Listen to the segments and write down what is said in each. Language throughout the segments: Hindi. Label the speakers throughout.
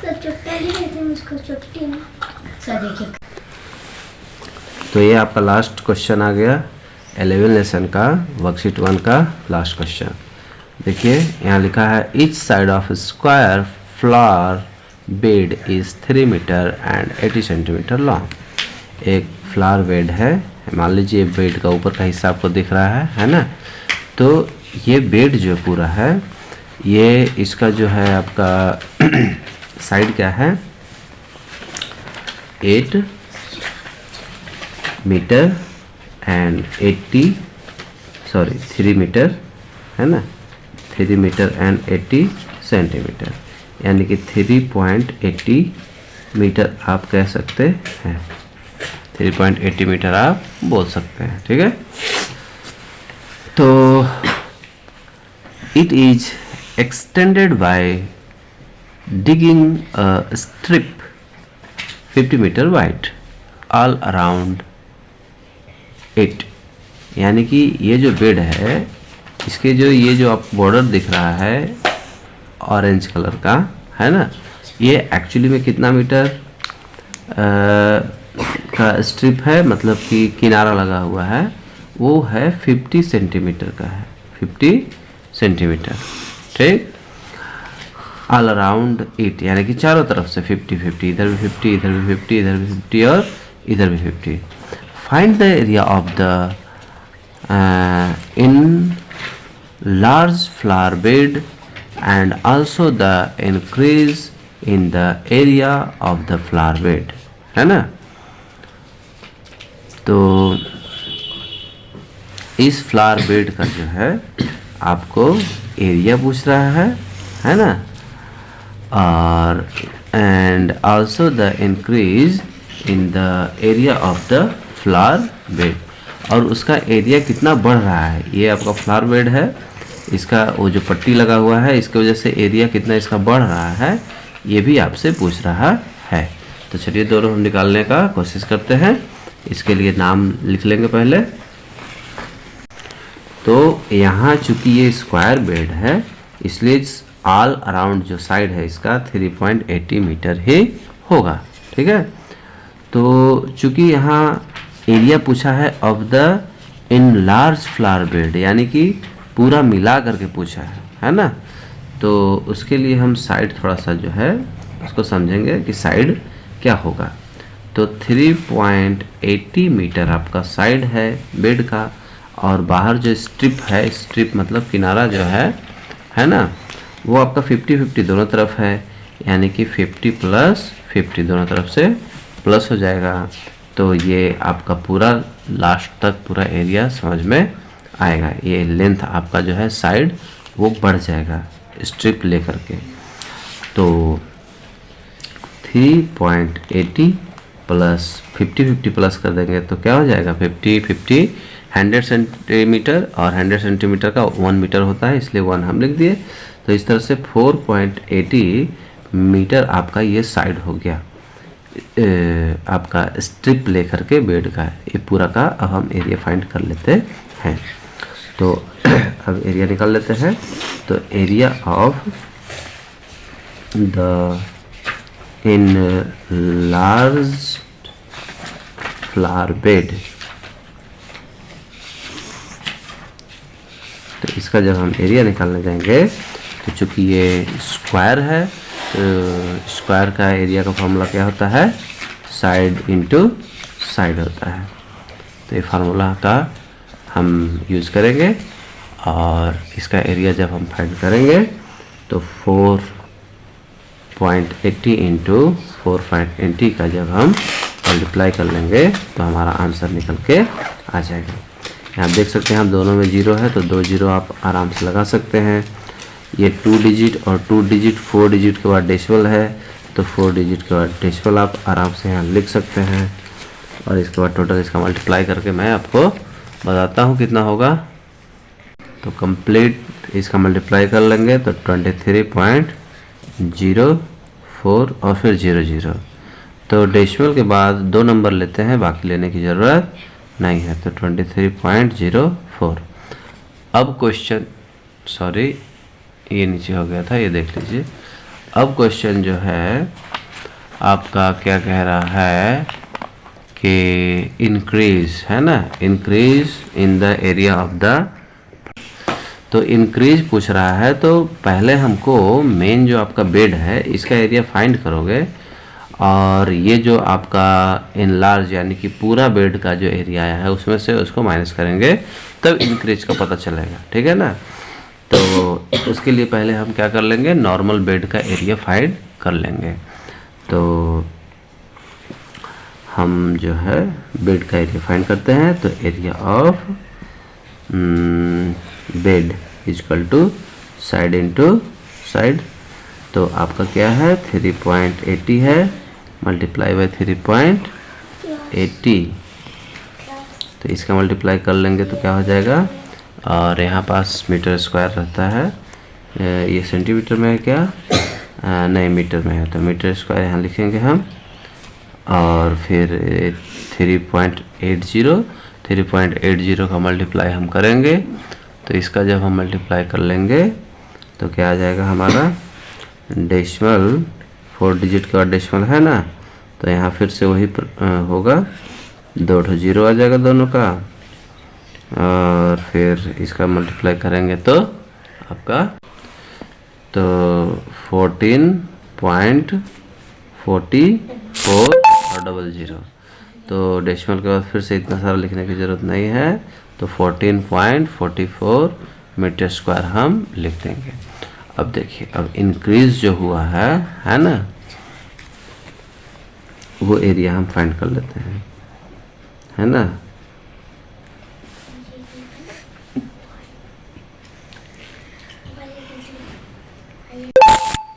Speaker 1: तो ये आपका लास्ट क्वेश्चन आ गया 11 लेसन का वर्कशीट 1 का लास्ट क्वेश्चन। देखिए यहाँ लिखा है each side of square flower bed is 3 metre and 80 centimetre long. एक फ्लावर बेड है, मान लीजिए बेड का ऊपर का हिस्सा आपको दिख रहा है ना। तो ये बेड जो पूरा है, ये इसका जो है आपका साइड क्या है 8 मीटर एंड 3 मीटर है ना, 3 मीटर एंड 80 सेंटीमीटर, यानी कि 3.80 मीटर आप कह सकते हैं, 3.80 मीटर आप बोल सकते हैं। ठीक है, तो it is extended by digging a strip 50 metre wide all around it, यानी कि ये जो बेड है इसके जो ये जो आप बॉर्डर दिख रहा है ऑरेंज कलर का है ना, ये एक्चुअली में कितना मीटर का स्ट्रिप है, मतलब कि किनारा लगा हुआ है, वो है 50 सेंटीमीटर का है, 50 सेंटीमीटर। ठीक, ऑल अराउंड इट, यानी कि चारों तरफ से 50-50, इधर भी 50, इधर भी 50, इधर भी 50 और इधर भी 50। Find the area of the in large flower bed and also the increase in the area of the flower bed, है ना। तो इस फ्लावर बेड का जो है आपको एरिया पूछ रहा है ना, और and also the increase in the area of the flower bed, और उसका एरिया कितना बढ़ रहा है। ये आपका फ्लावर बेड है, इसका वो जो पट्टी लगा हुआ है इसकी वजह से एरिया कितना इसका बढ़ रहा है, ये भी आपसे पूछ रहा है। तो चलिए दोनों हम निकालने का कोशिश करते हैं। इसके लिए नाम लिख लेंगे पहले। तो यहाँ चूंकि ये स्क्वायर बेड है, इसलिए ऑल अराउंड जो साइड है इसका 3.80 मीटर ही होगा। ठीक है, तो चूंकि यहाँ एरिया पूछा है of the in large flower bed, यानी कि पूरा मिला करके पूछा है ना, तो उसके लिए हम साइड थोड़ा सा जो है उसको समझेंगे कि साइड क्या होगा। तो 3.80 मीटर आपका साइड है बेड का, और बाहर जो स्ट्रिप है, स्ट्रिप मतलब किनारा जो है ना, वो आपका 50-50 दोनों तरफ है, यानी कि 50 + 50 दोनों तरफ से प्लस हो जाएगा। तो ये आपका पूरा लास्ट तक पूरा एरिया समझ में आएगा। ये लेंथ आपका जो है साइड वो बढ़ जाएगा स्ट्रिप लेकर के। तो 3.80 + 50-50 प्लस कर देंगे तो क्या हो जाएगा 50-50 100 सेंटीमीटर, और 100 सेंटीमीटर का 1 मीटर होता है, इसलिए 1 हम लिख दिए। तो इस तरह से 4.80 मीटर आपका ये साइड हो गया आपका स्ट्रिप लेकर के बेड का। ये पूरा का अब हम एरिया फाइंड कर लेते हैं। तो अब एरिया निकाल लेते हैं। तो area of the in large flower bed, तो इसका जब हम एरिया निकालने जाएंगे तो चूंकि ये स्क्वायर है, तो स्क्वायर का एरिया का फॉर्मूला क्या होता है, साइड इंटू साइड होता है। तो ये फार्मूला का हम यूज़ करेंगे, और इसका एरिया जब हम फाइंड करेंगे तो 4.80 इंटू 4.80 का जब हम मल्टीप्लाई कर लेंगे तो हमारा आंसर निकल के आ जाएगा। यहाँ देख सकते हैं हम दोनों में 0 है, तो 2 0 आप आराम से लगा सकते हैं। ये 2 डिजिट और 2 डिजिट 4 डिजिट के बाद डेसिमल है, तो 4 डिजिट के बाद डेसिमल आप आराम से यहाँ लिख सकते हैं। और इसके बाद टोटल इसका मल्टीप्लाई करके मैं आपको बताता हूँ कितना होगा। तो कंप्लीट इसका मल्टीप्लाई कर लेंगे तो 23.04 और फिर 00। तो डेसिमल के बाद 2 नंबर लेते हैं, बाकी लेने की ज़रूरत नहीं है। तो 23.04। अब क्वेश्चन, सॉरी ये नीचे हो गया था, ये देख लीजिए। अब क्वेश्चन जो है आपका क्या कह रहा है कि इंक्रीज है ना, increase in the area of the, तो इंक्रीज पूछ रहा है तो पहले हमको मेन जो आपका बेड है इसका एरिया फाइंड करोगे और ये जो आपका इनलार्ज यानी कि पूरा बेड का जो एरिया आया है उसमें से उसको माइनस करेंगे तब इंक्रीज का पता चलेगा, ठीक है ना। तो उसके लिए पहले हम क्या कर लेंगे, नॉर्मल बेड का एरिया फाइंड कर लेंगे। तो हम जो है बेड का एरिया फाइंड करते हैं, तो area of bed is equal to side into side, तो आपका क्या है 3.80 है, मल्टीप्लाई बाय 3.80, तो इसका मल्टीप्लाई कर लेंगे तो क्या हो जाएगा, और यहाँ पास मीटर स्क्वायर रहता है, ये सेंटीमीटर में है क्या, नहीं मीटर में है, तो मीटर स्क्वायर यहाँ लिखेंगे हम, और फिर 3.80 का मल्टीप्लाई हम करेंगे, तो इसका जब हम मल्टीप्लाई कर लेंगे तो क्या आ जाएगा हमारा डेसिमल, 4 डिजिट का डेसिमल है ना, तो यहाँ फिर से वही होगा, 2 0 आ जाएगा दोनों का, और फिर इसका मल्टीप्लाई करेंगे तो आपका तो 14.44 और 00, तो डेसिमल के बाद फिर से इतना सारा लिखने की ज़रूरत नहीं है, तो 14.44 मीटर स्क्वायर हम लिख देंगे। अब देखिए, अब इंक्रीज जो हुआ है ना, वो एरिया हम फाइंड कर लेते हैं, है ना।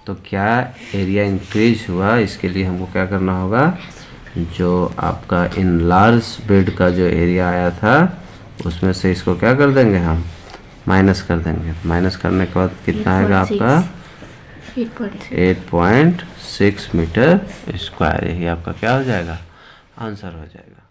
Speaker 1: तो क्या एरिया इंक्रीज हुआ, इसके लिए हमको क्या करना होगा, जो आपका इन लार्ज बेड का जो एरिया आया था उसमें से इसको क्या कर देंगे हम, माइनस कर देंगे। माइनस करने के बाद कितना आएगा आपका 8.6 मीटर स्क्वायर, यही आपका क्या हो जाएगा, आंसर हो जाएगा।